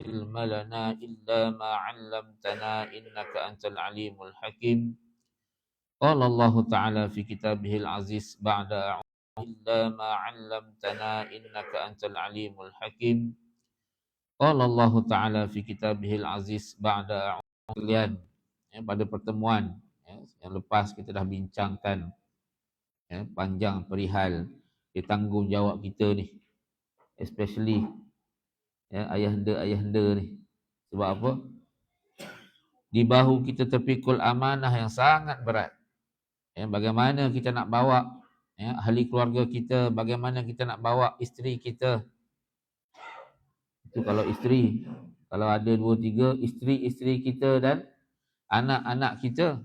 علم لنا إلا ما علمتنا إنك أنت العليم الحكيم. قال الله تعالى في كتابه العزيز بعد أعوذ إلا ما علمتنا إنك أنت العليم الحكيم. قال الله تعالى في كتابه العزيز بعد أعوذ. Pada pertemuan yang lepas kita dah bincangkan panjang perihal tanggungjawab kita ni, especially ayahanda ni. Sebab apa? Di bahu kita terpikul amanah yang sangat berat. Bagaimana kita nak bawa ahli keluarga kita, bagaimana kita nak bawa isteri kita. Itu kalau isteri, kalau ada 2-3 isteri-isteri kita dan anak-anak kita,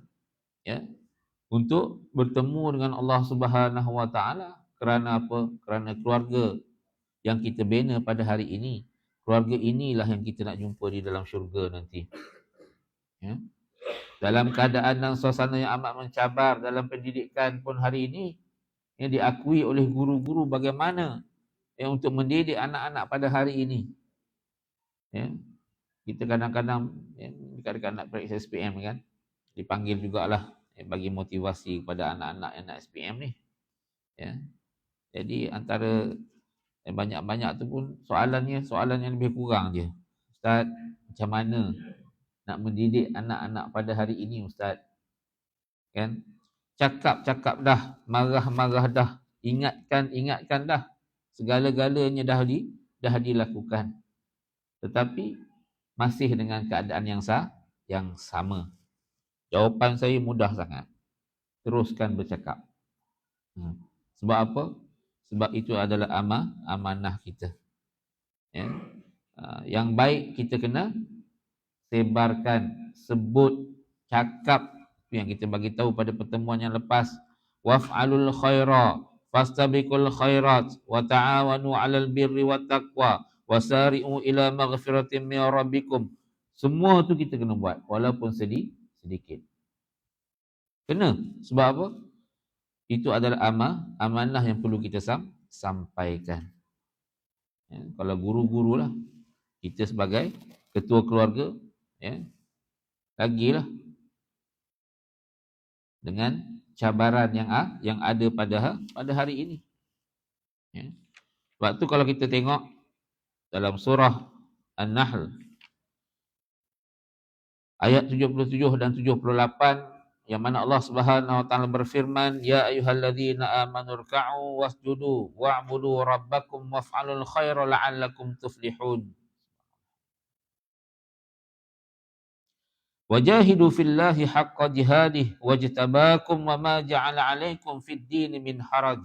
untuk bertemu dengan Allah Subhanahu Wa Taala. Kerana apa? Kerana keluarga yang kita bina pada hari ini, keluarga inilah yang kita nak jumpa di dalam syurga nanti. Dalam keadaan dan suasana yang amat mencabar dalam pendidikan pun hari ini, yang diakui oleh guru-guru bagaimana untuk mendidik anak-anak pada hari ini. Kita kadang-kadang dekat-dekat nak periksa SPM kan, dipanggil jugalah bagi motivasi kepada anak-anak yang nak SPM ni. Jadi antara banyak-banyak tu pun soalan yang lebih kurang je. Ustaz, macam mana nak mendidik anak-anak pada hari ini Ustaz? Kan? Cakap-cakap dah, marah-marah dah, ingatkan dah. Segala-galanya dah dilakukan. Tetapi masih dengan keadaan yang sama. Jawapan saya mudah sangat. Teruskan bercakap. Sebab apa? Sebab itu adalah amanah kita. Yang baik kita kena sebarkan, sebut, cakap. Yang kita bagi tahu pada pertemuan yang lepas. Waf'alul khaira, fastabiqul khairat, wa ta'awanu 'alal birri wat taqwa, wasari'u ila maghfiratin min rabbikum. Semua tu kita kena buat walaupun sedikit. Kena. Sebab apa? Itu adalah amanah yang perlu kita sampaikan. Kalau guru-guru lah, kita sebagai ketua keluarga, lagilah dengan cabaran yang ada pada hari ini. Sebab tu kalau kita tengok dalam surah An-Nahl ayat 77 dan 78, yang mana Allah Subhanahu Wa Taala berfirman, ya ayyuhalladzina amanu ruk'u wasjudu wa'budu rabbakum waf'alul khaira la'allakum tuflihun. Wajahidu fillahi haqqa jihadih wajtabakum wa ma ja'ala 'alaikum fid din min haraj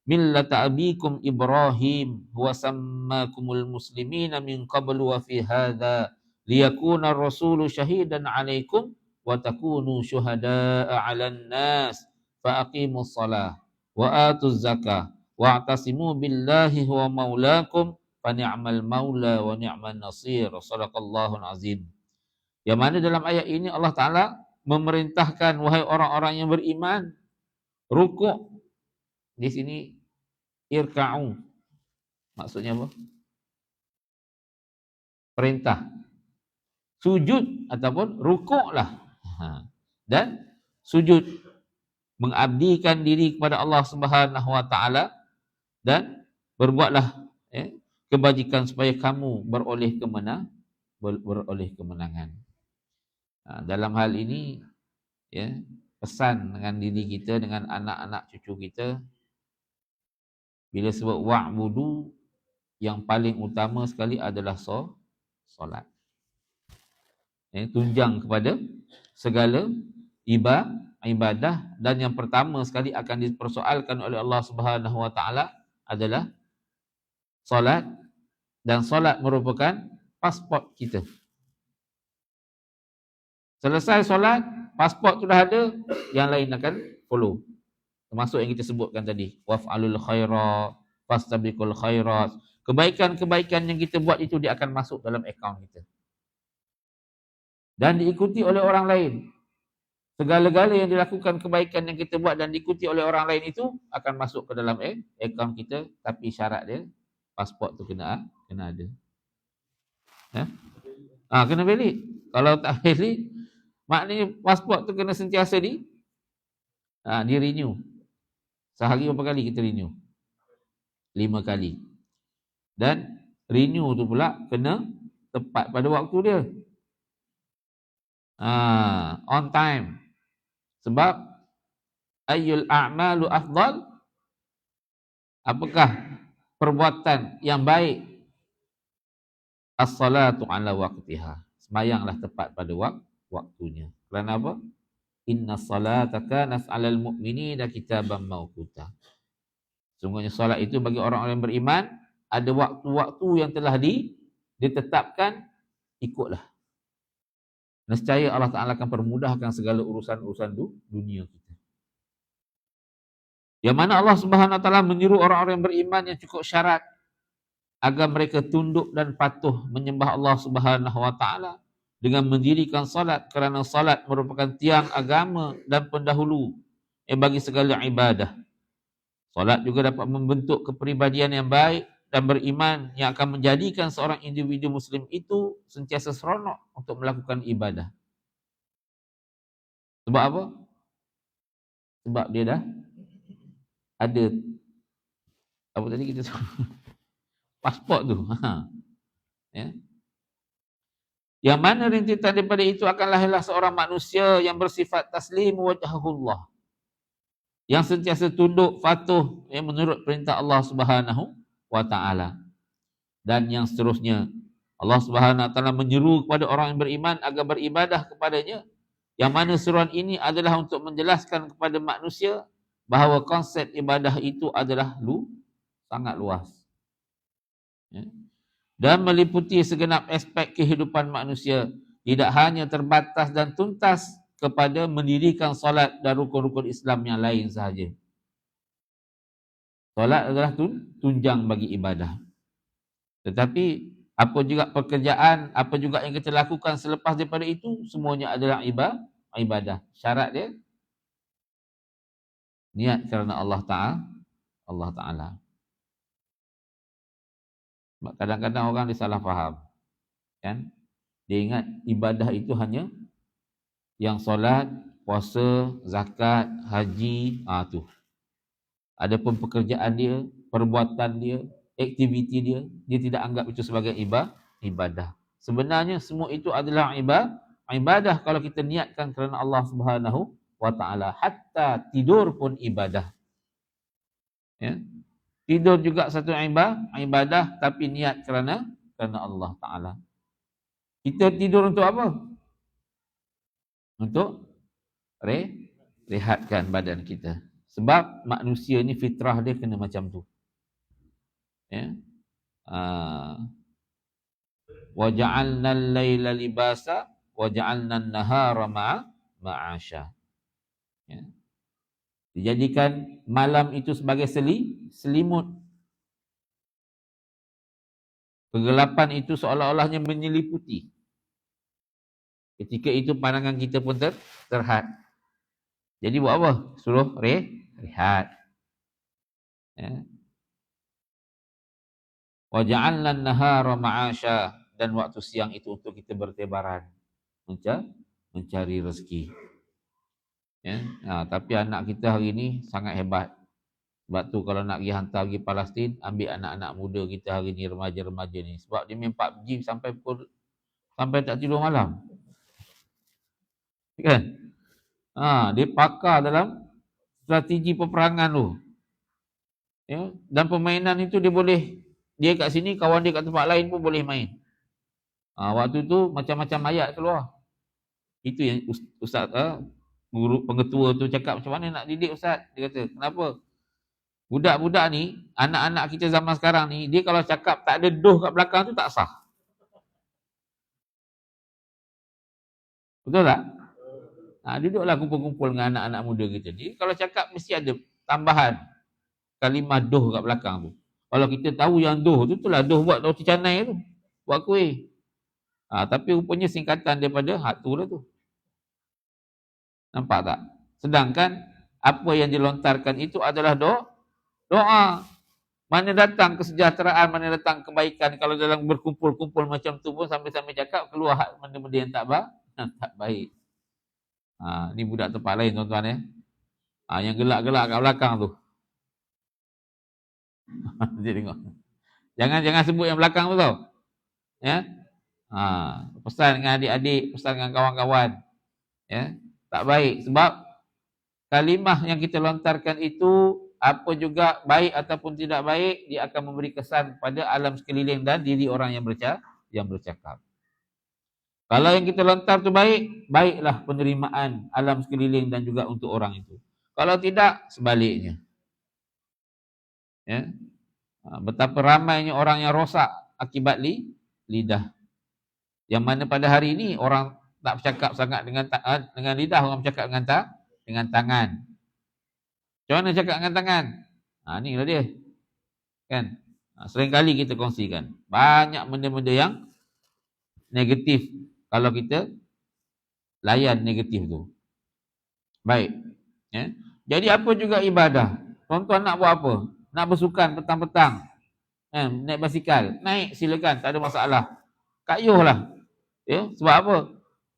millata abikum Ibrahim huwa sammakumul muslimina min qablu wa fi hadha liyakuna ar-rasulu shahidan 'alaikum wa takunu syuhada'a 'alan nas fa aqimus shalah wa atuz zakah wa atasimu billahi huwa maulakum fa ni'mal maula wa ni'man nasir. Shadaqallahul azim. Yang mana dalam ayat ini Allah Ta'ala memerintahkan, wahai orang-orang yang beriman, rukuk. Di sini irka'u. Maksudnya apa? Perintah. Sujud ataupun rukuklah. Dan sujud. Mengabdikan diri kepada Allah Subhanahu Wa Ta'ala dan berbuatlah kebajikan supaya kamu beroleh kemenangan. Dalam hal ini pesan dengan diri kita, dengan anak-anak cucu kita, bila sebut wa'budu, yang paling utama sekali adalah solat. Tunjang kepada segala ibadah, dan yang pertama sekali akan dipersoalkan oleh Allah Subhanahu Wa Taala adalah solat, dan solat merupakan pasport kita. Selesai solat, pasport sudah ada, yang lain akan follow. Termasuk yang kita sebutkan tadi, waf'alul khaira, fastabiqul khairat. Kebaikan-kebaikan yang kita buat itu dia akan masuk dalam akaun kita. Dan diikuti oleh orang lain. Segala-gala yang dilakukan kebaikan yang kita buat dan diikuti oleh orang lain itu akan masuk ke dalam akaun kita, tapi syarat dia pasport tu kena ada. Kena valid. Kalau tak valid, maknanya pasport tu kena sentiasa di renew. Sehari berapa kali kita renew? 5 kali. Dan renew tu pula kena tepat pada waktu dia. On time. Sebab ayyul a'malu afdal, apakah perbuatan yang baik? As-salatu ala waqtiha. Sembayanglah tepat pada waktunya. Kerana apa? Inna salata kanat 'alal mu'minina kitaban mawquta. Sungguhnya solat itu bagi orang-orang yang beriman ada waktu-waktu yang telah ditetapkan, ikutlah. Nescaya Allah Ta'ala akan permudahkan segala urusan-urusan dunia kita. Yang mana Allah Subhanahu Wa Ta'ala menyuruh orang-orang yang beriman yang cukup syarat agar mereka tunduk dan patuh menyembah Allah Subhanahu Wa Ta'ala dengan mendirikan salat, kerana salat merupakan tiang agama dan pendahulu bagi segala ibadah. Salat juga dapat membentuk kepribadian yang baik dan beriman yang akan menjadikan seorang individu muslim itu sentiasa seronok untuk melakukan ibadah. Sebab apa? Sebab dia dah ada apa tadi kita pasport tu. Ya. Yang mana rintitan daripada itu akan lahirlah seorang manusia yang bersifat taslim wajhahullah, yang sentiasa tunduk patuh menurut perintah Allah Subhanahu Wa Ta'ala. Dan yang seterusnya, Allah Subhanahu Wa Ta'ala menyeru kepada orang yang beriman agar beribadah kepadanya, yang mana seruan ini adalah untuk menjelaskan kepada manusia bahawa konsep ibadah itu adalah sangat luas, ya, dan meliputi segenap aspek kehidupan manusia, tidak hanya terbatas dan tuntas kepada mendirikan solat dan rukun-rukun Islam yang lain sahaja. Solat adalah tunjang bagi ibadah. Tetapi apa juga pekerjaan, apa juga yang kita lakukan selepas daripada itu, semuanya adalah ibadah. Syarat dia niat kerana Allah Ta'ala. Kadang-kadang orang dia salah faham, kan? Dia ingat ibadah itu hanya yang solat, puasa, zakat, haji, tu. Adapun pekerjaan dia, perbuatan dia, aktiviti dia, dia tidak anggap itu sebagai ibadah. Sebenarnya semua itu adalah ibadah kalau kita niatkan kerana Allah Subhanahu Wa Ta'ala. Hatta tidur pun ibadah. Ya. Tidur juga satu ibadah, tapi niat kerana Allah Ta'ala. Kita tidur untuk apa? Untuk rehatkan badan kita. Sebab manusia ni fitrah dia kena macam tu. Ya. Wa ja'alna al-laila libasa wa ja'alna an-nahara ma'asha. Ya. Dijadikan malam itu sebagai selimut. Kegelapan itu seolah-olahnya menyeliputi. Ketika itu pandangan kita pun terhad. Jadi buat apa? Suruh rehat. Ya. Wa ja'alna an-nahara ma'asha, dan waktu siang itu untuk kita bertebaran, mencari rezeki. Ya. Tapi anak kita hari ni sangat hebat. Sebab tu kalau nak pergi hantar pergi Palestin, ambil anak-anak muda kita hari ni, remaja-remaja ni. Sebab dia main PUBG sampai tak tidur malam. Kan? Dia pakar dalam strategi peperangan tu. Ya, dan permainan itu dia kat sini, kawan dia kat tempat lain pun boleh main. Waktu tu macam-macam ayat keluar. Itu yang ustaz guru pengetua tu cakap, macam mana nak didik ustaz? Dia kata, kenapa? Budak-budak ni, anak-anak kita zaman sekarang ni, dia kalau cakap tak ada doh kat belakang tu tak sah. Betul tak? Duduklah kumpul-kumpul dengan anak-anak muda kita. Jadi kalau cakap mesti ada tambahan kalimah doh kat belakang tu. Kalau kita tahu yang doh tu, itulah doh buat roti canai tu. Buat kuih. Tapi rupanya singkatan daripada tu lah tu. Nampak tak? Sedangkan apa yang dilontarkan itu adalah doa. Mana datang kesejahteraan, mana datang kebaikan. Kalau dalam berkumpul-kumpul macam tu pun sampai-sampai cakap keluar benda-benda yang tak baik. Ni budak tempat lain tuan-tuan ya. Yang gelak-gelak kat belakang tu. Dia tengok. Jangan sebut yang belakang tu tau. Ya. Pesan dengan adik-adik, pesan dengan kawan-kawan. Ya. Tak baik sebab kalimah yang kita lontarkan itu apa juga baik ataupun tidak baik, dia akan memberi kesan pada alam sekeliling dan diri orang yang bercakap. Kalau yang kita lontar tu baik, baiklah penerimaan alam sekeliling dan juga untuk orang itu. Kalau tidak, sebaliknya. Ya. Betapa ramainya orang yang rosak akibat lidah. Yang mana pada hari ini orang tak bercakap sangat dengan lidah, orang bercakap dengan tangan. Macam mana cakap dengan tangan? Ni lah dia. Kan? Sering kali kita kongsikan. Banyak benda-benda yang negatif kalau kita layan negatif tu. Baik. Ya. Jadi apa juga ibadah? Tuan-tuan nak buat apa? Nak bersukan petang-petang. Naik basikal. Naik silakan, tak ada masalah. Kayuhlah. Ya, sebab apa?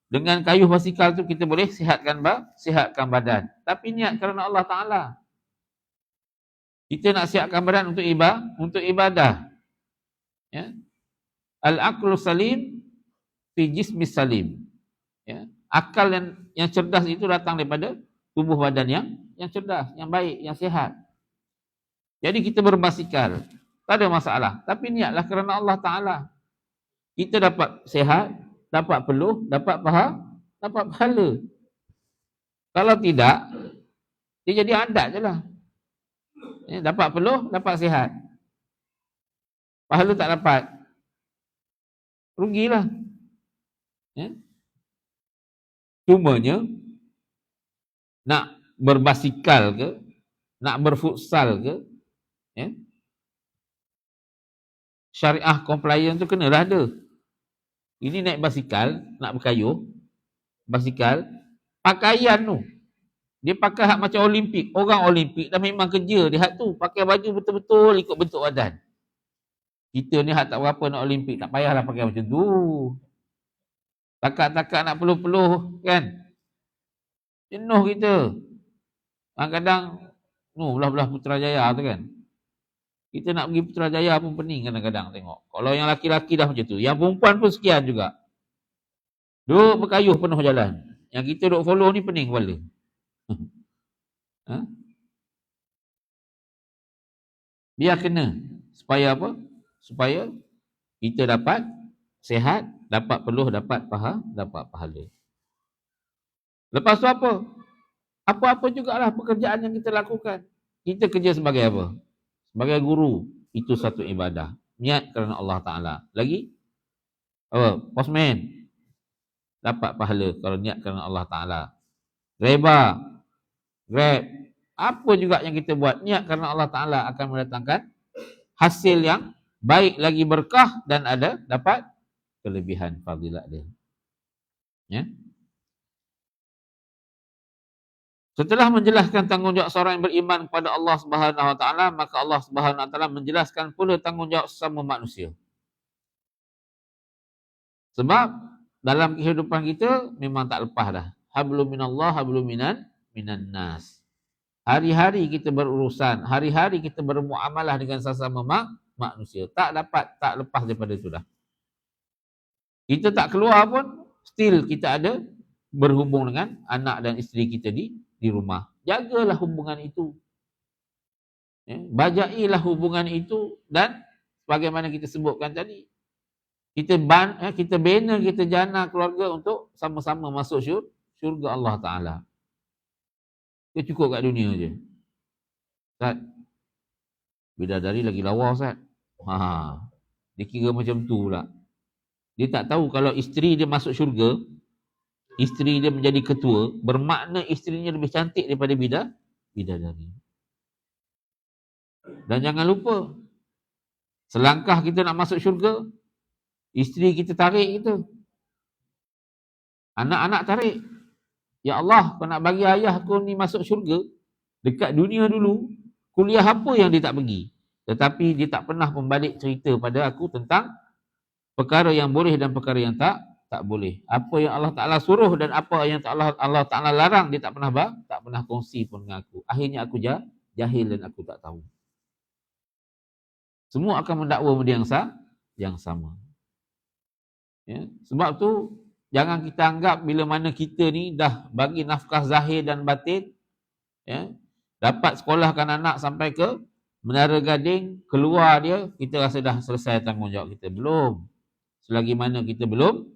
Dengan kayuh basikal tu kita boleh sihatkan badan. Tapi niat kerana Allah Ta'ala. Kita nak sihatkan badan untuk ibadah. Ya. Al-aqlu salim fi jismi salim. Ya. Akal yang cerdas itu datang daripada tubuh badan yang cerdas, yang baik, yang sihat. Jadi kita berbasikal, tak ada masalah. Tapi niatlah kerana Allah Ta'ala. Kita dapat sihat, dapat peluh, dapat pahala. Kalau tidak, dia jadi adat je lah. Dapat peluh, dapat sihat. Pahala tak dapat. Rugilah. Cumanya, nak berbasikal ke, nak berfutsal ke, syariah compliance tu kenalah ada. Ini naik basikal, nak berkayuh, basikal, pakaian tu. Dia pakai hak macam Olimpik. Orang Olimpik dah memang kerja dia hak tu. Pakai baju betul-betul ikut bentuk badan. Kita ni hak tak berapa nak Olimpik. Tak payahlah pakai macam tu. Takat-takat nak peluh-peluh kan. Jenuh kita. Kadang-kadang belah-belah Putrajaya tu kan. Kita nak pergi Putrajaya pun pening kadang-kadang tengok. Kalau yang laki-laki dah macam tu. Yang perempuan pun sekian juga. Duduk berkayuh penuh jalan. Yang kita duduk follow ni pening kepala. Biar kena. Supaya apa? Supaya kita dapat sihat, dapat peluh, dapat pahala. Lepas tu apa? Apa-apa jugalah pekerjaan yang kita lakukan. Kita kerja sebagai apa? Sebagai guru. Itu satu ibadah. Niat kerana Allah Ta'ala. Lagi? Apa? Postman. Dapat pahala kalau niat kerana Allah Ta'ala. Driver. Grab. Apa juga yang kita buat. Niat kerana Allah Ta'ala akan mendatangkan hasil yang baik lagi berkah dan ada dapat kelebihan fadilat dia. Ya. Setelah menjelaskan tanggungjawab seorang yang beriman kepada Allah Subhanahu Wa Taala, maka Allah Subhanahu Wa Taala menjelaskan pula tanggungjawab sesama manusia. Sebab dalam kehidupan kita memang tak lepas dah. Hablum minallah, hablum minan nas. Hari-hari kita berurusan, hari-hari kita bermuamalah dengan sesama manusia. Tak lepas daripada itu dah. Kita tak keluar pun, still kita ada berhubung dengan anak dan isteri kita di rumah. Jagalah hubungan itu. Bajailah hubungan itu dan bagaimana kita sebutkan tadi. Kita bina, kita jana keluarga untuk sama-sama masuk syurga Allah Ta'ala. Dia cukup kat dunia je. Ustaz, bidadari lagi lawa Ustaz. Dia kira macam tu pula. Dia tak tahu kalau isteri dia masuk syurga, isteri dia menjadi ketua, bermakna isterinya lebih cantik daripada bidadari. Dan jangan lupa, selangkah kita nak masuk syurga, isteri kita tarik kita. Anak-anak tarik. Ya Allah, kau nak bagi ayah aku ni masuk syurga, dekat dunia dulu, kuliah apa yang dia tak pergi? Tetapi dia tak pernah membalik cerita pada aku tentang perkara yang boleh dan perkara yang tak boleh. Apa yang Allah Ta'ala suruh dan apa yang Allah Ta'ala larang, dia tak pernah kongsi pun dengan aku. Akhirnya aku jahil dan aku tak tahu. Semua akan mendakwa benda yang sama. Ya. Sebab tu jangan kita anggap bila mana kita ni dah bagi nafkah zahir dan batin, ya, dapat sekolahkan anak sampai ke Menara Gading, keluar dia, kita rasa dah selesai tanggungjawab kita. Belum. Selagi mana kita belum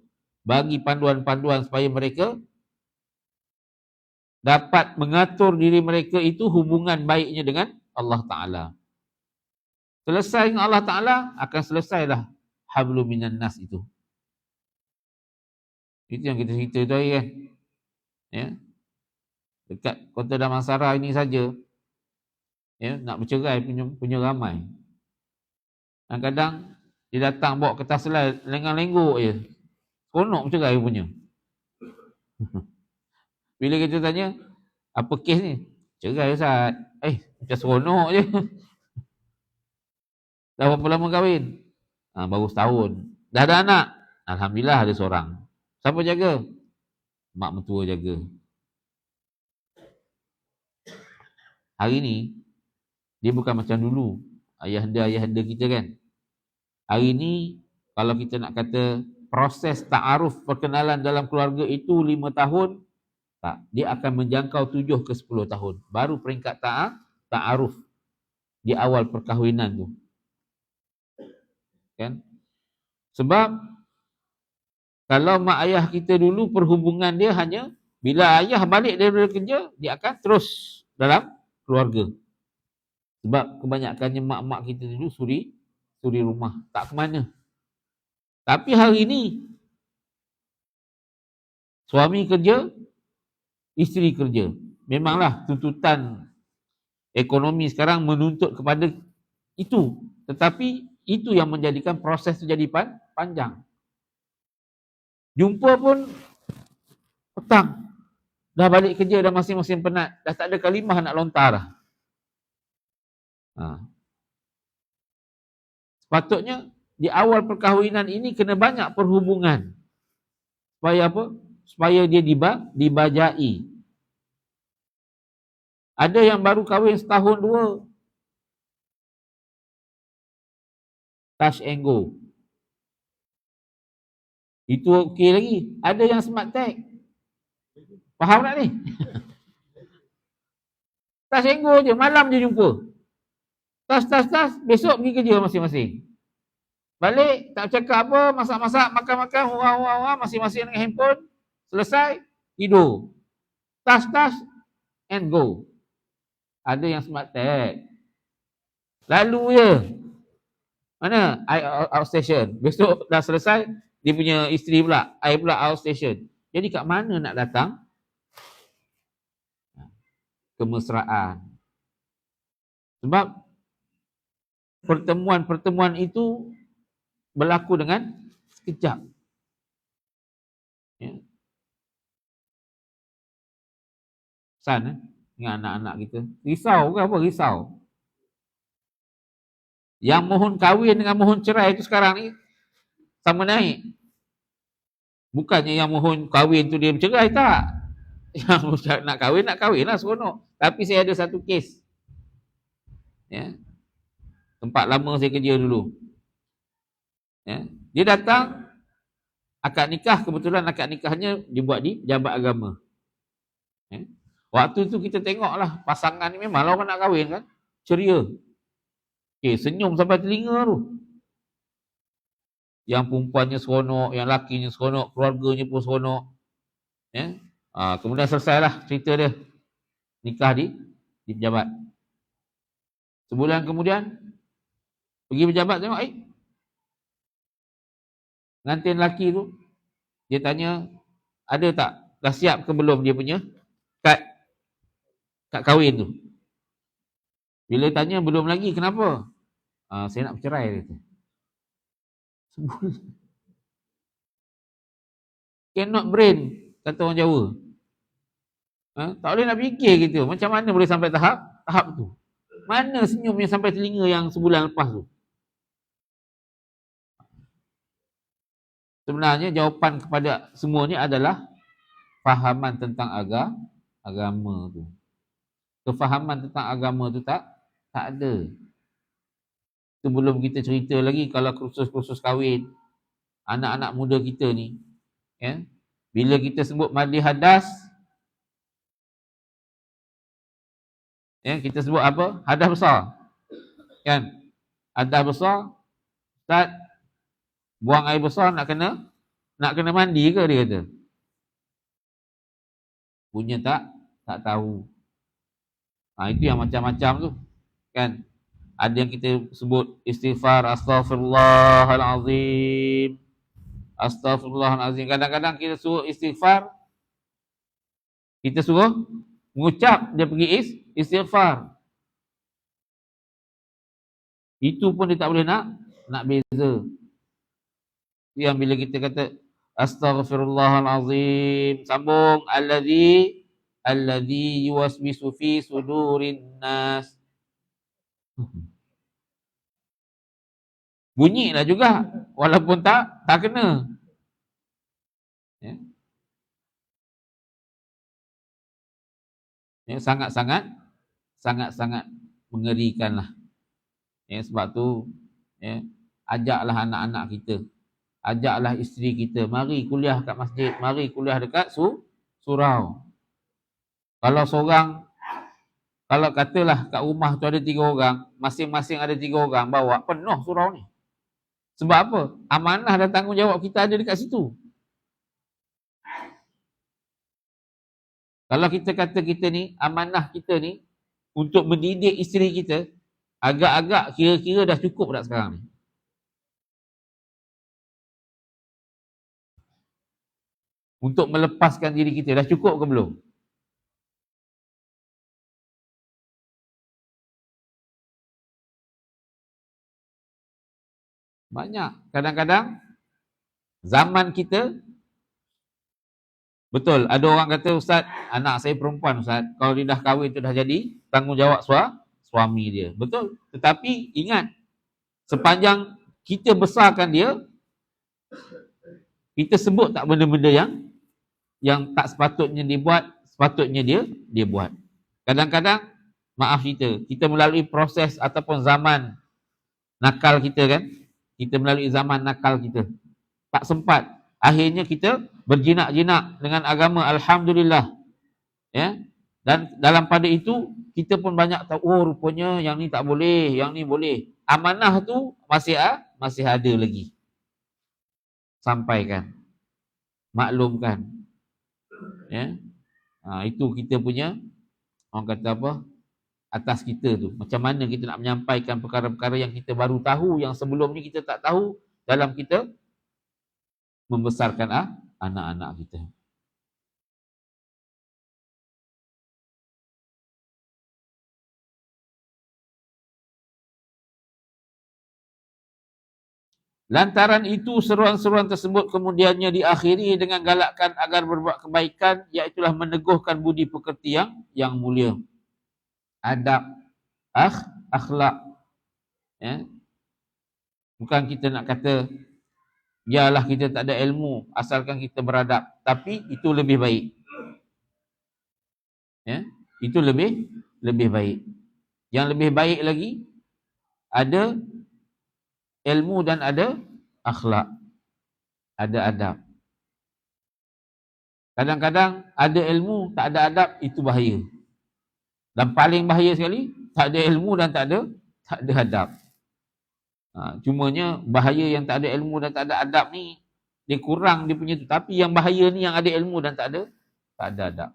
bagi panduan-panduan supaya mereka dapat mengatur diri mereka itu hubungan baiknya dengan Allah Ta'ala. Selesai dengan Allah Ta'ala, akan selesailah hablum minan nas itu. Itu yang kita cerita tu hari kan. Ya. Dekat Kota Damansara ini saja, ya, nak bercerai punya ramai. Kadang-kadang dia datang bawa kertas selai, lengang-lengguk je. Seronok bercerai punya. Bila kita tanya, apa kes ni? Cerai Ustaz. Macam seronok je. Dah berapa lama kahwin? Baru setahun. Dah ada anak? Alhamdulillah ada seorang. Siapa jaga? Mak mertua jaga. Hari ni, dia bukan macam dulu. Ayahanda kita kan. Hari ni, kalau kita nak kata proses ta'aruf perkenalan dalam keluarga itu 5 tahun, tak. Dia akan menjangkau 7 ke 10 tahun. Baru peringkat ta'aruf di awal perkahwinan tu. Kan? Sebab kalau mak ayah kita dulu perhubungan dia hanya bila ayah balik daripada kerja, dia akan terus dalam keluarga. Sebab kebanyakannya mak-mak kita dulu suri rumah, tak ke mana. Tapi hari ini suami kerja, isteri kerja. Memanglah tuntutan ekonomi sekarang menuntut kepada itu. Tetapi itu yang menjadikan proses itu jadi panjang. Jumpa pun petang. Dah balik kerja, dah masing-masing penat. Dah tak ada kalimah nak lontar dah. Sepatutnya di awal perkahwinan ini kena banyak perhubungan. Supaya apa? Supaya dia dibajai. Ada yang baru kahwin setahun 2. Touch and go. Itu okey lagi. Ada yang smart tag. Faham tak ni? Touch and go je, malam je jumpa. Tas, besok pergi kerja masing-masing. Balik, tak cakap apa, masak-masak, makan-makan, hurah-hurah, masing-masing dengan handphone. Selesai, tidur. Tas, and go. Ada yang smart tag. Lalu je. Mana? I outstation. Besok dah selesai, dia punya isteri pula. I pula outstation. Jadi kat mana nak datang? Kemesraan. Sebab pertemuan itu berlaku dengan sekejap. Ya. Pesan dengan anak-anak kita. Risau ke apa? Risau. Yang mohon kahwin dengan mohon cerai itu sekarang ni sama naik. Bukannya yang mohon kahwin tu dia bercerai, tak. Yang nak kahwin lah seronok. Tapi saya ada satu kes. Ya. Tempat lama saya kerja dulu. Ya. Dia datang, akad nikah, kebetulan akad nikahnya dibuat di Pejabat Agama. Ya. Waktu tu kita tengoklah pasangan ni memanglah orang nak kahwin kan, ceria. Senyum sampai telinga tu. Yang perempuannya seronok, yang lakinya seronok, keluarganya pun seronok. Ya. Kemudian selesailah cerita dia. Nikah di pejabat. Sebulan kemudian pergi pejabat tengok, pengantin lelaki tu, dia tanya, ada tak? Dah siap ke belum dia punya kad kahwin tu? Bila tanya belum lagi, kenapa? Saya nak bercerai, dia kata. Sebulan. Cannot brain, kata orang Jawa. Tak boleh nak fikir gitu. Macam mana boleh sampai tahap tu? Mana senyum yang sampai telinga yang sebulan lepas tu? Sebenarnya jawapan kepada semua ni adalah fahaman tentang agama tu. Kefahaman tentang agama tu tak ada. Sebelum kita cerita lagi kalau kursus-kursus kahwin, anak-anak muda kita ni, ya, bila kita sebut mandi hadas, ya, kita sebut apa? Hadas besar. Kan? Hadas besar, Ustaz, buang air besar nak kena mandi ke dia kata? Punya tak tahu. Itu yang macam-macam tu. Kan? Ada yang kita sebut istighfar, astaghfirullahalazim. Astaghfirullahalazim. Kadang-kadang kita suruh istighfar, kita suruh mengucap, dia pergi istighfar. Itu pun dia tak boleh nak beza. Yang bila kita kata astaghfirullahalazim, sambung alladzi yuwaswisu fi sudurin nas. Bunyilah juga walaupun tak kena. Ya. Ya, sangat-sangat mengerikanlah. Ya, sebab tu, ya, ajaklah anak-anak kita, ajaklah isteri kita, mari kuliah kat masjid, mari kuliah dekat surau. Kalau katalah kat rumah tu ada 3 orang, masing-masing ada 3 orang, bawa penuh surau ni. Sebab apa? Amanah dan tanggungjawab kita ada dekat situ. Kalau kita kata kita ni, amanah kita ni untuk mendidik isteri kita, agak-agak kira-kira dah cukup dah sekarang ni. Untuk melepaskan diri kita, dah cukup ke belum? Banyak. Kadang-kadang zaman kita, betul, ada orang kata, Ustaz, anak saya perempuan, Ustaz, kalau dia dah kahwin tu dah jadi tanggungjawab suami dia. Betul. Tetapi ingat, sepanjang kita besarkan dia, kita sebut tak benda-benda yang tak sepatutnya dibuat, sepatutnya dia buat. Kadang-kadang, maaf kita melalui proses ataupun zaman nakal kita kan, kita melalui zaman nakal kita. Tak sempat. Akhirnya kita berjinak-jinak dengan agama, alhamdulillah. Ya. Dan dalam pada itu kita pun banyak tahu, oh rupanya yang ni tak boleh, yang ni boleh. Amanah tu masih ada lagi. Sampaikan. Maklumkan. Ya. Itu kita punya, orang kata apa, atas kita tu. Macam mana kita nak menyampaikan perkara-perkara yang kita baru tahu, yang sebelum ni kita tak tahu, dalam kita membesarkan anak-anak kita. Lantaran itu seruan-seruan tersebut kemudiannya diakhiri dengan galakkan agar berbuat kebaikan, iaitulah meneguhkan budi pekerti yang mulia. Adab, akhlak. Ya. Bukan kita nak kata, biarlah kita tak ada ilmu, asalkan kita beradab. Tapi itu lebih baik. Ya. Itu lebih baik. Yang lebih baik lagi, ada ilmu dan ada akhlak. Ada adab. Kadang-kadang ada ilmu, tak ada adab, itu bahaya. Dan paling bahaya sekali, tak ada ilmu dan tak ada adab. Cumanya bahaya yang tak ada ilmu dan tak ada adab ni, dia kurang dia punya tu. Tapi yang bahaya ni yang ada ilmu dan tak ada adab.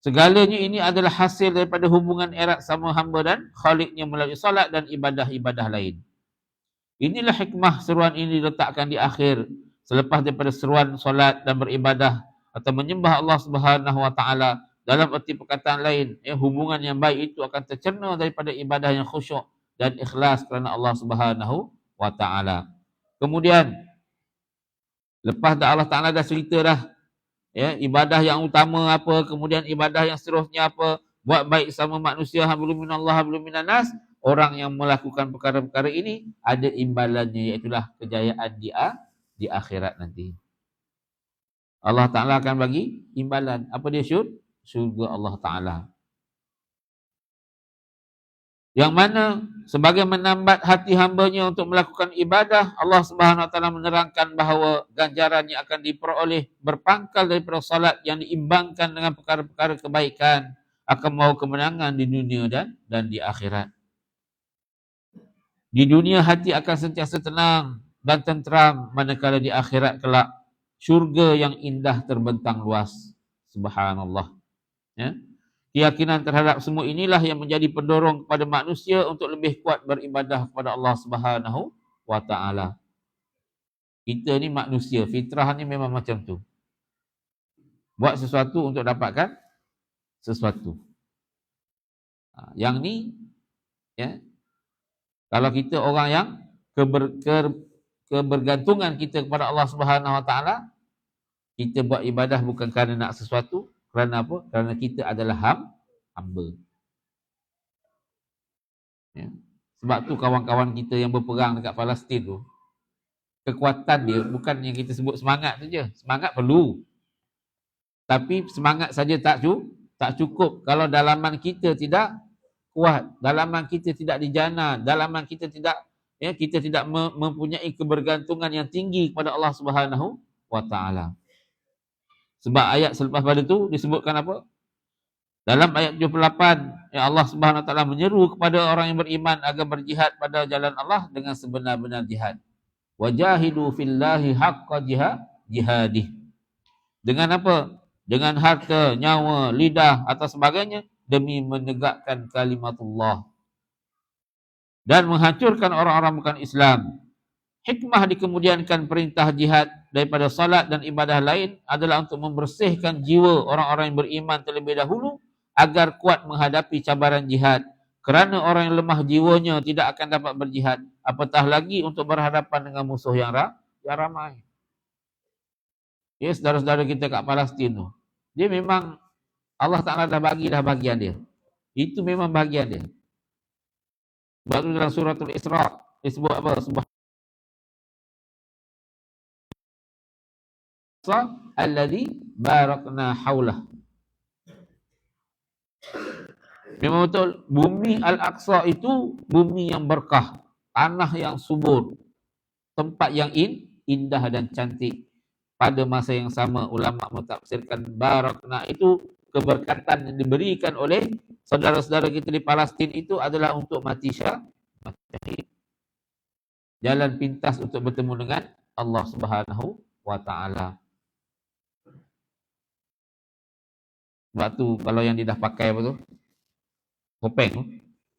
Segalanya ini adalah hasil daripada hubungan erat sama hamba dan Khaliqnya melalui salat dan ibadah-ibadah lain. Inilah hikmah seruan ini diletakkan di akhir, selepas daripada seruan solat dan beribadah atau menyembah Allah Subhanahu Wa Taala. Dalam erti perkataan lain, hubungan yang baik itu akan tercerna daripada ibadah yang khusyuk dan ikhlas kerana Allah Subhanahu Wa Taala. Kemudian, lepas dah Allah Taala dah cerita dah Ya, ibadah yang utama apa, kemudian ibadah yang seterusnya apa, buat baik sama manusia, hablum minallah hablum minan nas. Orang yang melakukan perkara-perkara ini ada imbalannya, iaitulah kejayaan di akhirat nanti. Allah Ta'ala akan bagi imbalan. Apa dia syurga Allah Ta'ala. Yang mana sebagai menambat hati hambanya untuk melakukan ibadah, Allah Subhanahu Wa Taala menerangkan bahawa ganjaran yang akan diperoleh berpangkal daripada salat yang diimbangkan dengan perkara-perkara kebaikan akan membawa kemenangan di dunia dan di akhirat. Di dunia hati akan sentiasa tenang dan tenteram, manakala di akhirat kelak syurga yang indah terbentang luas. Subhanallah. Ya. Keyakinan terhadap semua inilah yang menjadi pendorong kepada manusia untuk lebih kuat beribadah kepada Allah Subhanahu wa taala. Kita ni manusia, fitrah ni memang macam tu. Buat sesuatu untuk dapatkan sesuatu. Yang ni ya. Kalau kita orang yang kebergantungan kita kepada Allah Subhanahu wa taala, kita buat ibadah bukan kerana nak sesuatu, kerana apa? Kerana kita adalah hamba. Ya. Sebab tu kawan-kawan kita yang berperang dekat Palestin tu, kekuatan dia bukan yang kita sebut semangat saja. Semangat perlu. Tapi semangat saja tak cukup kalau dalaman kita tidak kuat, dalaman kita tidak dijana, dalaman kita tidak kita tidak mempunyai kebergantungan yang tinggi kepada Allah Subhanahu wa taala. Sebab ayat selepas pada tu disebutkan apa? Dalam ayat 78, Allah Subhanahu wa taala menyeru kepada orang yang beriman agar berjihad pada jalan Allah dengan sebenar-benar jihad. Wajahidu fillahi haqqa jihadih. Dengan apa? Dengan harta, nyawa, lidah atau sebagainya demi menegakkan kalimatullah dan menghancurkan orang-orang bukan Islam. Hikmah dikemudiankan perintah jihad daripada salat dan ibadah lain adalah untuk membersihkan jiwa orang-orang yang beriman terlebih dahulu agar kuat menghadapi cabaran jihad. Kerana orang yang lemah jiwanya tidak akan dapat berjihad, apatah lagi untuk berhadapan dengan musuh yang ramai. Ya, saudara-saudara kita kat Palestin tu, dia memang Allah Ta'ala dah bagian dia. Itu memang bahagian dia. Sebab tu dalam suratul Isra' disebut apa? Alladhi barakna haulah. Memang betul, bumi Al-Aqsa itu bumi yang berkah, tanah yang subur, tempat yang indah dan cantik. Pada masa yang sama, ulama mentafsirkan barakna itu keberkatan yang diberikan oleh saudara-saudara kita di Palestin itu adalah untuk mati syahid. Jalan pintas untuk bertemu dengan Allah Subhanahu wa taala. Sebab tu kalau yang dia dah pakai apa tu? Kopeng tu.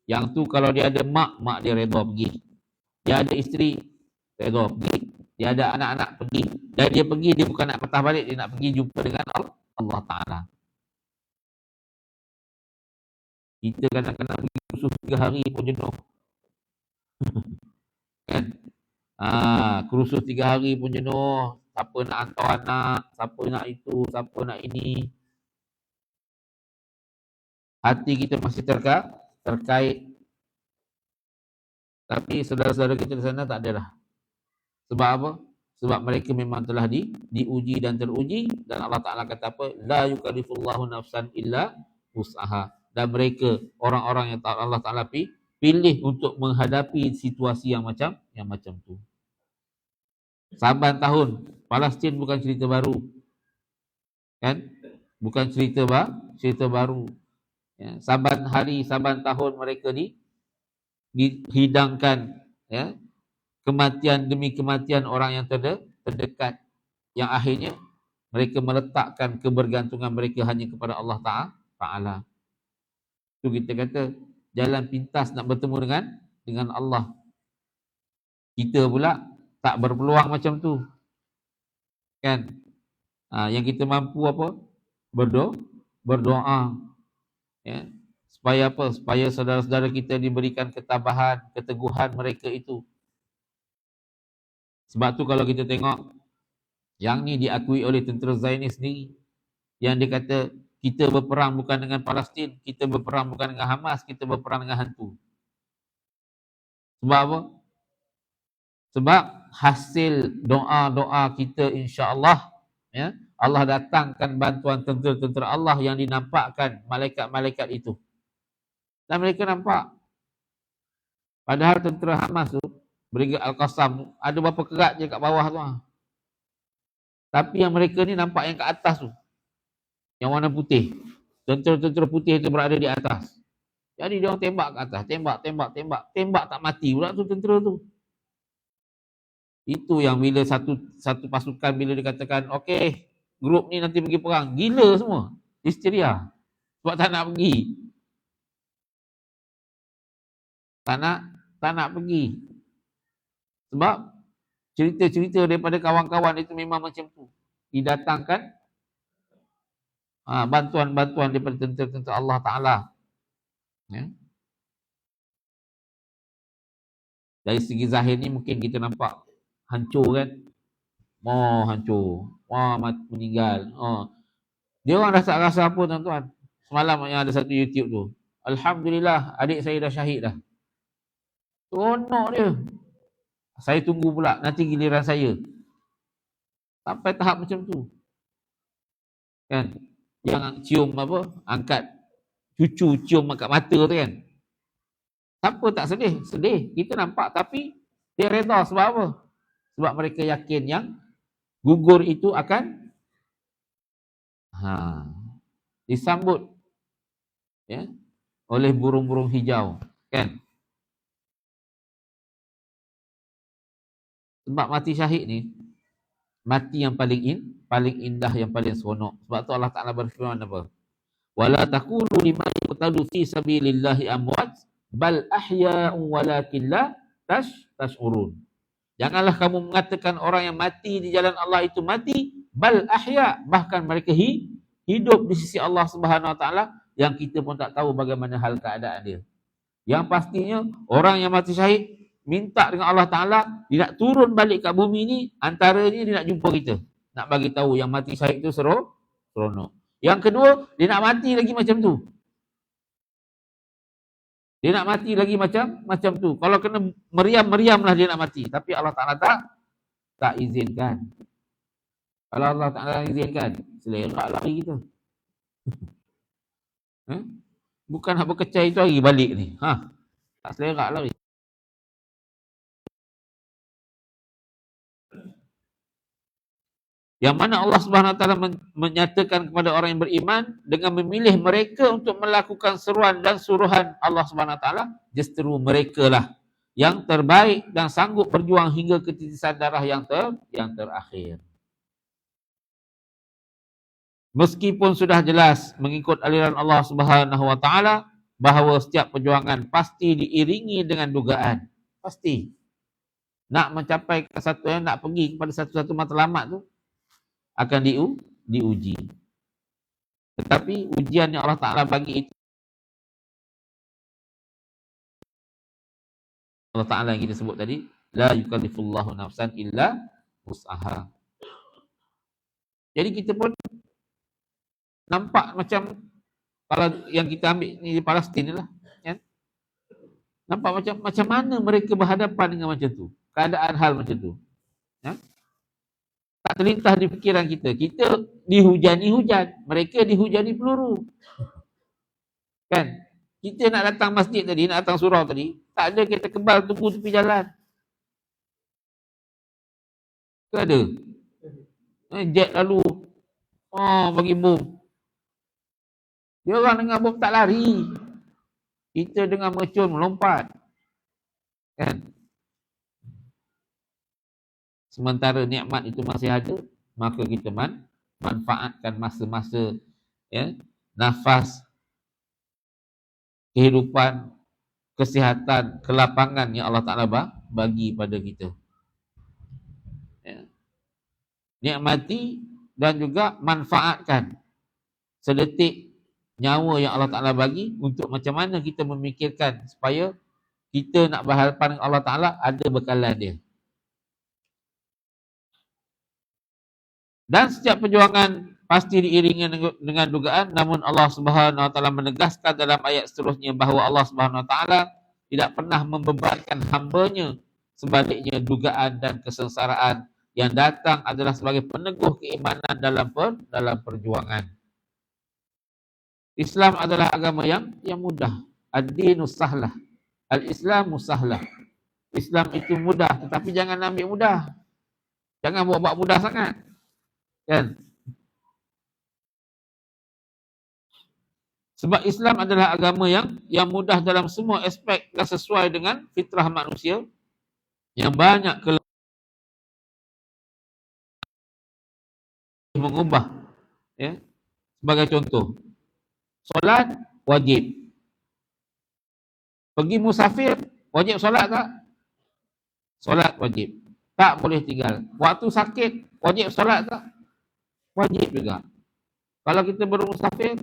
Yang tu kalau dia ada mak dia redha pergi. Dia ada isteri, redha pergi. Dia ada anak-anak, pergi. Dan dia pergi, dia bukan nak patah balik, dia nak pergi jumpa dengan Allah Ta'ala. Kita kadang-kadang pergi kursus 3 hari pun jenuh. Kan? Kursus 3 hari pun jenuh. Siapa nak hantar anak, siapa nak itu, siapa nak ini. Hati kita masih terkait. Tapi saudara-saudara kita di sana tak ada dah. Sebab apa? Sebab mereka memang telah diuji dan teruji. Dan Allah Ta'ala kata apa? La yukallifullahu nafsan illa wus'aha. Dan mereka, orang-orang yang Allah Ta'ala pilih untuk menghadapi situasi yang macam tu. Saban tahun, Palestin bukan cerita baru. Kan? Bukan cerita baru. Ya, saban hari, saban tahun mereka dihidangkan ya, kematian demi kematian orang yang terdekat, yang akhirnya mereka meletakkan kebergantungan mereka hanya kepada Allah Ta'ala. Itu kita kata jalan pintas nak bertemu dengan Allah. Kita pula tak berpeluang macam tu. Kan? Yang kita mampu apa? Berdoa. Ya. Supaya apa? Supaya saudara-saudara kita diberikan ketabahan, keteguhan mereka itu. Sebab tu kalau kita tengok yang ni diakui oleh tentera Zionis sendiri, yang dia kata kita berperang bukan dengan Palestin, kita berperang bukan dengan Hamas, kita berperang dengan hantu. Sebab apa? Sebab hasil doa-doa kita insya-Allah, ya, Allah datangkan bantuan tentera-tentera Allah yang dinampakkan malaikat-malaikat itu. Dan mereka nampak. Padahal tentera Hamas tu, Brigade Al-Qassam, ada berapa kerat je kat bawah tu. Tapi yang mereka ni nampak yang kat atas tu. Yang warna putih. Tentera-tentera putih tu berada di atas. Jadi dia orang tembak ke atas. Tembak. Tembak tak mati pula tu tentera tu. Itu yang bila satu pasukan bila dikatakan, okey, grup ni nanti pergi perang. Gila semua. Histeria. Sebab tak nak pergi. Tak nak pergi. Sebab cerita-cerita daripada kawan-kawan itu memang macam tu. Didatangkan bantuan-bantuan daripada tentera-tentera Allah Ta'ala. Ya. Dari segi zahir ni mungkin kita nampak hancur kan. Hancur. Meninggal. Dia orang rasa apa tuan-tuan? Semalam yang ada satu YouTube tu. Alhamdulillah adik saya dah syahid dah. Seronok dia. Saya tunggu pula nanti giliran saya. Sampai tahap macam tu. Kan? Yang cium apa? Angkat cucu cium kat mata tu kan. Siapa tak sedih? Sedih. Kita nampak tapi dia redha sebab apa? Sebab mereka yakin yang gugur itu akan disambut, ya, oleh burung-burung hijau, kan? Sebab mati syahid ni mati yang paling indah, yang paling seronok. Sebab tu Allah Ta'ala berfirman apa? Wala taqulu liman yaqtadu fi sabilillahi amwat bal ahya'un walakin la tash'urun. Janganlah kamu mengatakan orang yang mati di jalan Allah itu mati, bal ahya, bahkan mereka hidup di sisi Allah Subhanahu Wa Taala yang kita pun tak tahu bagaimana hal keadaan dia. Yang pastinya orang yang mati syahid minta dengan Allah Taala dia nak turun balik kat bumi ni, antaranya dia nak jumpa kita, nak bagi tahu yang mati syahid itu seronok. Yang kedua, dia nak mati lagi macam tu. Dia nak mati lagi macam tu. Kalau kena meriam-meriamlah dia nak mati. Tapi Allah Ta'ala tak izinkan. Kalau Allah Ta'ala izinkan, selerak lari kita. Bukan nak berkecai itu hari balik ni. Tak selerak lari. Yang mana Allah Subhanahu Wa Taala menyatakan kepada orang yang beriman dengan memilih mereka untuk melakukan seruan dan suruhan Allah Subhanahu Wa Taala, justru mereka lah yang terbaik dan sanggup berjuang hingga ketitisan darah yang terakhir. Meskipun sudah jelas mengikut aliran Allah Subhanahu Wa Taala bahawa setiap perjuangan pasti diiringi dengan dugaan. Pasti. Nak mencapai ke satu yang nak pergi kepada satu-satu matlamat tu akan diuji. Tetapi ujian yang Allah Ta'ala bagi itu, Allah Ta'ala yang kita sebut tadi, la yukallifullahu nafsan illa wus'aha. Jadi kita pun nampak macam kalau yang kita ambil ni di Palestin ni lah, kan? Nampak macam mana mereka berhadapan dengan macam tu, keadaan hal macam tu, ya? Tak terlintas di fikiran kita. Kita dihujani hujan, mereka dihujani peluru. Kan? Kita nak datang masjid tadi, nak datang surau tadi, tak ada kereta kebal tunggu tepi jalan. Ke ada? Jet lalu. Bagi bom. Dia orang dengar bom tak lari. Kita dengar mercun melompat. Kan? Sementara nikmat itu masih ada, maka kita manfaatkan masa-masa, ya, nafas, kehidupan, kesihatan, kelapangan yang Allah Ta'ala bagi pada kita. Ya. Nikmati dan juga manfaatkan sedetik nyawa yang Allah Ta'ala bagi untuk macam mana kita memikirkan supaya kita nak berhadapan dengan Allah Ta'ala ada bekalan dia. Dan setiap perjuangan pasti diiringi dengan dugaan, namun Allah Subhanahu wa taala menegaskan dalam ayat seterusnya bahawa Allah Subhanahu wa taala tidak pernah membebankan hamba-Nya. Sebaliknya dugaan dan kesengsaraan yang datang adalah sebagai peneguh keimanan dalam perjuangan. Islam adalah agama yang mudah. Ad-dinus sahlah. Al-Islamu sahlah. Islam itu mudah, tetapi jangan ambil mudah. Jangan buat mudah sangat. Kan? Sebab Islam adalah agama yang mudah dalam semua aspek dan sesuai dengan fitrah manusia yang banyak mengubah. Ya. Sebagai contoh, solat wajib. Pergi musafir, wajib solat tak? Solat wajib. Tak boleh tinggal. Waktu sakit, wajib solat tak? Wajib juga. Kalau kita bermusafir,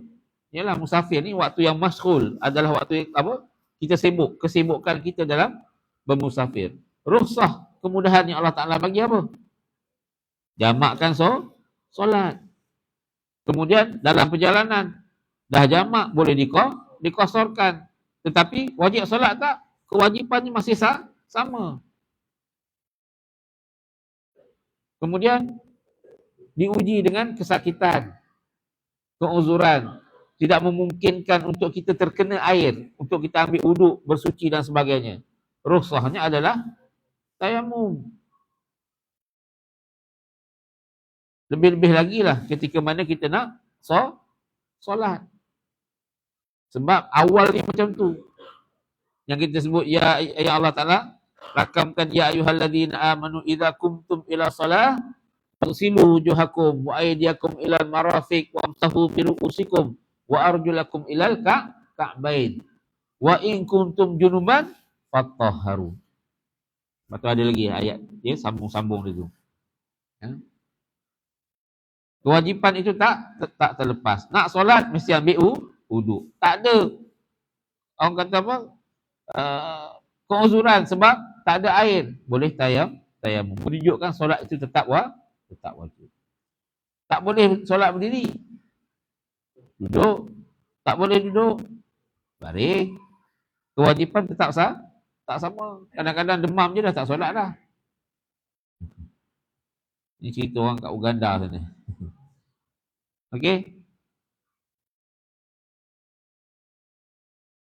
ialah musafir ni waktu yang masghul, adalah waktu yang apa? Kita sibuk, kesibukan kita dalam bermusafir. Rukhsah, kemudahan yang Allah Ta'ala bagi apa? Jamakkan solat. Kemudian dalam perjalanan, dah jamak boleh dikosorkan. Tetapi wajib solat tak? Kewajipannya masih sama. Kemudian diuji dengan kesakitan, keuzuran, tidak memungkinkan untuk kita terkena air, untuk kita ambil uduk, bersuci dan sebagainya. Rukhsahnya adalah tayamum. Lebih-lebih lagi lah ketika mana kita nak solat. Sebab awal ni macam tu. Yang kita sebut, ya Allah Ta'ala rakamkan, ya ayyuhalladzina amanu idza kumtum ila salah fagsilu wujuhakum wa aydiyakum ilal marafiq wamsahu bi ru'usikum wa arjulakum ilal ka'bain wa in kuntum junuban fatahharu. Betul, ada lagi ayat dia sambung-sambung dia tu. Ya. Kewajipan itu tak terlepas. Nak solat mesti ambil uduk. Tak ada orang kata apa? Keuzuran sebab tak ada air, boleh tayamum. Menunjukkan solat itu tetap wajib. Tak boleh solat berdiri. Duduk. Tak boleh duduk. Baring. Kewajipan tetap tak sama. Kadang-kadang demam je dah tak solat dah. Ini cerita orang kat Uganda sana. Okey.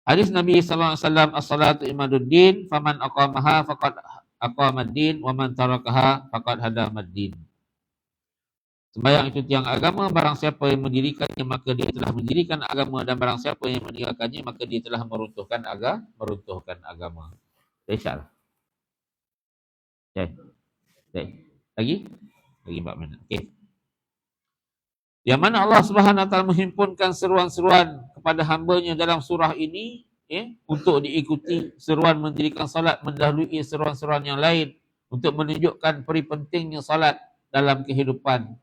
Hadis Nabi sallallahu alaihi wasallam, as-salatu imaduddin, faman aqamaha faqad aqamad-din wa man tarakaha faqad hadamad-din. Sembahyang itu tiang agama, barang siapa yang mendirikannya maka dia telah mendirikan agama, dan barang siapa yang meninggalkannya maka dia telah meruntuhkan agama. InsyaAllah. Okay. Lagi 4 minit. Okey. Yang mana Allah Subhanahu Wa Taala menghimpunkan seruan-seruan kepada hamba-Nya dalam surah ini, untuk diikuti. Seruan mendirikan salat mendahului seruan-seruan yang lain untuk menunjukkan peri pentingnya salat dalam kehidupan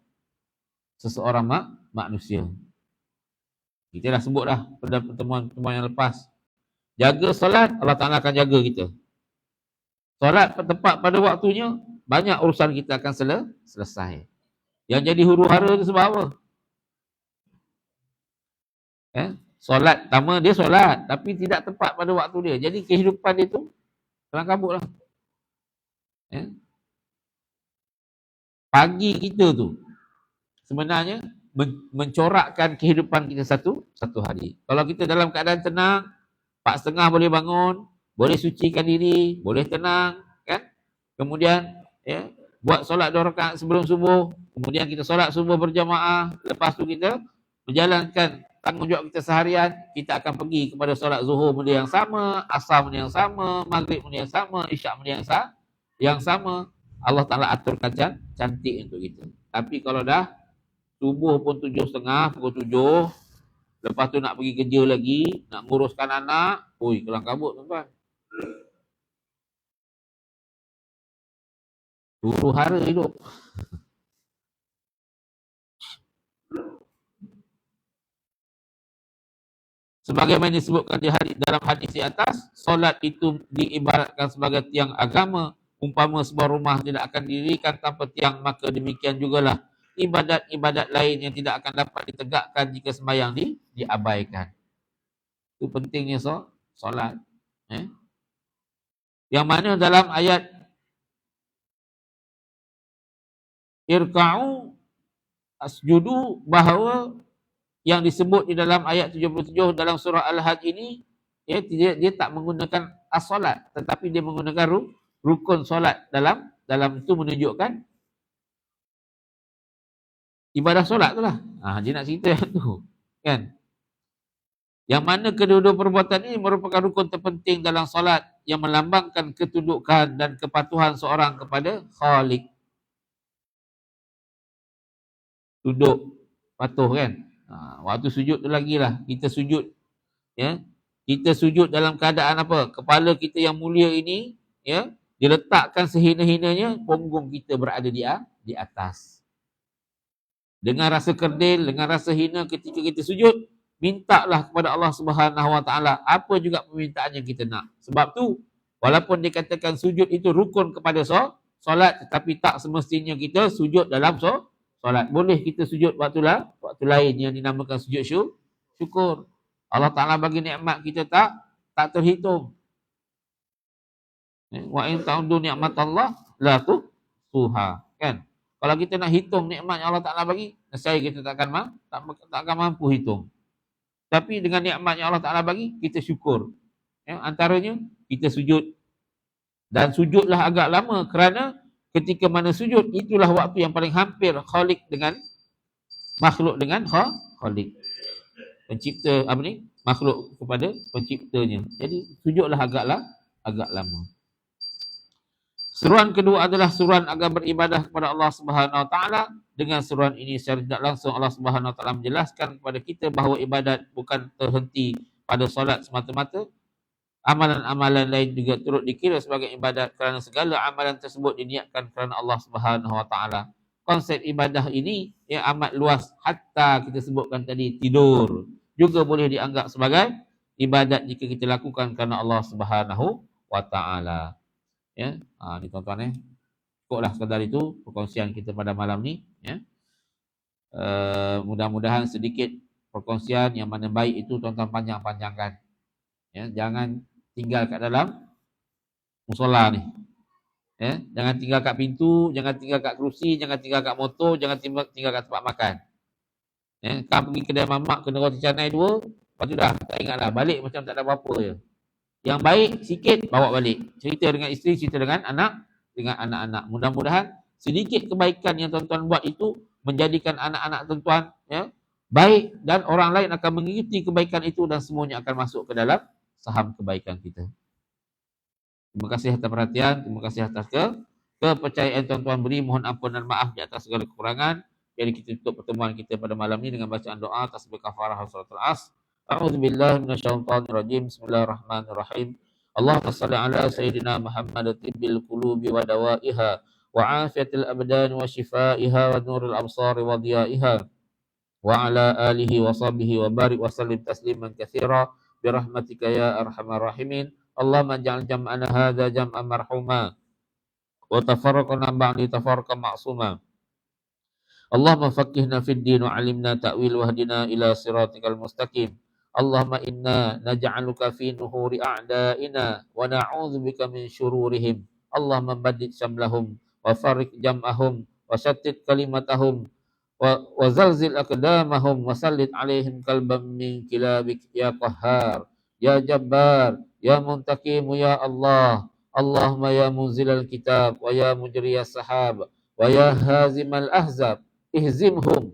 seseorang manusia. Kita dah sebut dah pada pertemuan yang lepas. Jaga salat, Allah Ta'ala akan jaga kita. Salat tepat pada waktunya, banyak urusan kita akan selesai. Yang jadi huru-hara itu sebab apa? Solat, pertama dia solat tapi tidak tepat pada waktu dia. Jadi kehidupan dia tu kelang kabut lah. Pagi kita tu sebenarnya mencorakkan kehidupan kita satu hari. Kalau kita dalam keadaan tenang, 4:30 boleh bangun, boleh sucikan diri, boleh tenang, kan? Kemudian buat solat 2 rakaat sebelum subuh, kemudian kita solat subuh berjamaah, lepas tu kita menjalankan tanggungjawab kita seharian. Kita akan pergi kepada solat zuhur benda yang sama, asar benda yang sama, maghrib benda yang sama, isyak benda yang sama. Allah Ta'ala aturkan cantik untuk kita. Tapi kalau dah subuh pun 7:30, pukul 7, lepas tu nak pergi kerja lagi, nak nguruskan anak, kelang kabut tuan-tuan. Huru-hara hidup. Sebagaimana disebutkan dalam hadis di atas, solat itu diibaratkan sebagai tiang agama. Umpama sebuah rumah tidak akan didirikan tanpa tiang, maka demikian jugalah ibadat-ibadat lain yang tidak akan dapat ditegakkan jika sembahyang diabaikan. Itu pentingnya solat. Yang mana dalam ayat irka'u asjudu, bahawa yang disebut di dalam ayat 77 dalam surah Al-Hajj ini, dia tak menggunakan as-solat, tetapi dia menggunakan rukun solat dalam itu menunjukkan ibadah solat tu lah. Dia nak cerita yang tu. Kan? Yang mana kedua-dua perbuatan ini merupakan rukun terpenting dalam solat yang melambangkan ketundukan dan kepatuhan seorang kepada Khalik. Tunduk, patuh kan. Waktu sujud tu lagi lah. Kita sujud. Kita sujud dalam keadaan apa? Kepala kita yang mulia ini, diletakkan sehina-hinanya, punggung kita berada di atas. Dengan rasa kerdil, dengan rasa hina ketika kita sujud, mintalah kepada Allah Subhanahu Wa Taala apa juga permintaan yang kita nak. Sebab tu, walaupun dikatakan sujud itu rukun kepada solat, tetapi tak semestinya kita sujud dalam solat. Boleh kita sujud waktu lain yang dinamakan sujud syukur. Allah Ta'ala bagi nikmat kita tak terhitung. Wa in ta'uddu ni'mat Allah la tuhsuha. Kan? Kalau kita nak hitung nikmat yang Allah Ta'ala bagi, nescaya kita tak akan mampu hitung. Tapi dengan nikmat yang Allah Ta'ala bagi, kita syukur. Antaranya, kita sujud. Dan sujudlah agak lama kerana ketika mana sujud, itulah waktu yang paling hampir Khalik dengan makhluk dengan Khalik. Pencipta makhluk kepada penciptanya. Jadi sujudlah agak lama. Seruan kedua adalah seruan agar beribadah kepada Allah Subhanahu Wa Taala. Dengan seruan ini secara tidak langsung Allah Subhanahu Wa Taala menjelaskan kepada kita bahawa ibadat bukan terhenti pada solat semata-mata. Amalan-amalan lain juga turut dikira sebagai ibadat kerana segala amalan tersebut diniatkan kerana Allah Subhanahu Wa Taala. Konsep ibadah ini amat luas, hatta kita sebutkan tadi tidur juga boleh dianggap sebagai ibadat jika kita lakukan kerana Allah Subhanahu Wa Taala. Ni tuan-tuan cukuplah sekadar itu perkongsian kita pada malam ni. Mudah-mudahan sedikit perkongsian yang mana baik itu tuan-tuan panjang-panjangkan. Jangan tinggal kat dalam musola ni. Jangan tinggal kat pintu, jangan tinggal kat kerusi, jangan tinggal kat motor, jangan tinggal kat tempat makan. Kau pergi kedai mamak kena roti canai 2, lepas tu dah tak ingatlah, balik macam tak ada apa-apa je. Yang baik sikit bawa balik. Cerita dengan isteri, cerita dengan anak-anak. Mudah-mudahan sedikit kebaikan yang tuan-tuan buat itu menjadikan anak-anak tuan-tuan baik, dan orang lain akan mengikuti kebaikan itu dan semuanya akan masuk ke dalam saham kebaikan kita. Terima kasih atas perhatian, terima kasih atas kepercayaan tuan-tuan beri. Mohon ampun dan maaf di atas segala kekurangan. Jadi kita tutup pertemuan kita pada malam ini dengan bacaan doa tasbih kafarah suratul As. A'udzubillahi minasyaitonirrajim. Bismillahirrahmanirrahim. Allahumma shalli ala sayyidina Muhammad tibbil qulubi wa dawaiha wa afiyatil abdan wa shifaiha wa nuril absari wa dhiyaiha wa ala alihi wa sahbihi wa barik wa sallim tasliman katsira bi rahmatika ya arhamar rahimin. Allahumma ja'al jam'ana hadza jam'an marhuma wa tafarraqana ba'di tafarruqan ma'suma. Allahumma faqihna fid din wa 'allimna ta'wil wahdina ila siratikal mustaqim. Allahumma inna naj'aluka fi nuhuri a'da'ina wa na'udzubika min syururihim. Allahumma baddid syamlahum wa farriq jam'ahum wa shattit kalimatahum wa zalzil aqdamahum wa sallit 'alaihim qalban min kilabik ya qahhar ya jabbar ya muntaqim ya Allah. Allahumma ya munzilal kitab wa ya mujriyas sahab wa ya hazimal ahzab ihzimhum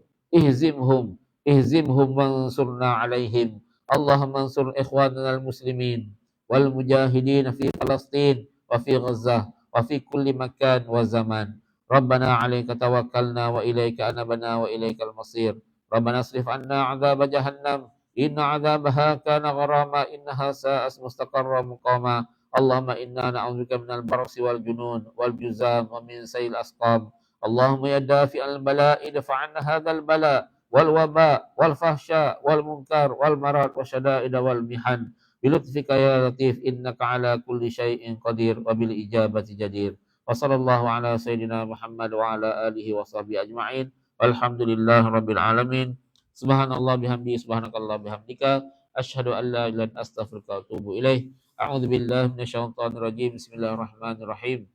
wansurna 'alaihim. Allahumma ansur ikhwanana al-muslimin wal mujahidin fi Palestin wa fi Gazzah wa fi kulli makan wa zaman. Rabbana 'alaika tawakkalna wa ilaika anabna wa ilaikal masir. Rabbana asrif 'anna 'adzab jahannam inna 'adzabaha kana gharama innaha sa'at mustaqarra muqama. Allahumma inna na'udzubika minal barsi wal junun wal juzam wa min sayil asqam. Allahumma ya dafi'al bala'i dafa'anna hadzal bala' wal waba wal fahsya wal munkar wal marad wa syada'id wal mihan bi lutfika ya latif innaka ala kulli syai'in qadir wa bil ijabati jadir. Wa sallallahu ala sayyidina Muhammad wa ala alihi wa sahbihi ajma'in. Walhamdulillahi rabbil alamin. Subhanallah bihamdi, subhanakallah bihamdika, asyhadu an la ilaha illa anta astaghfiruka wa atubu ilaih. A'udzu billahi minasyaitonir rajim. Bismillahirrahmanirrahim.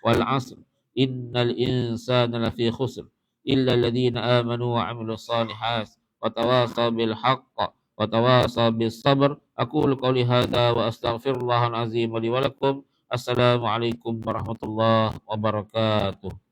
Wal 'asr innal insana lafi khusr illa alladziina aamanu wa 'amilus shalihat wa tawasaw bil haqq wa tawasaw bis sabr. Aqulu qouli hadza wa astaghfirullahal azim li wa lakum. Assalamualaikum warahmatullahi wabarakatuh.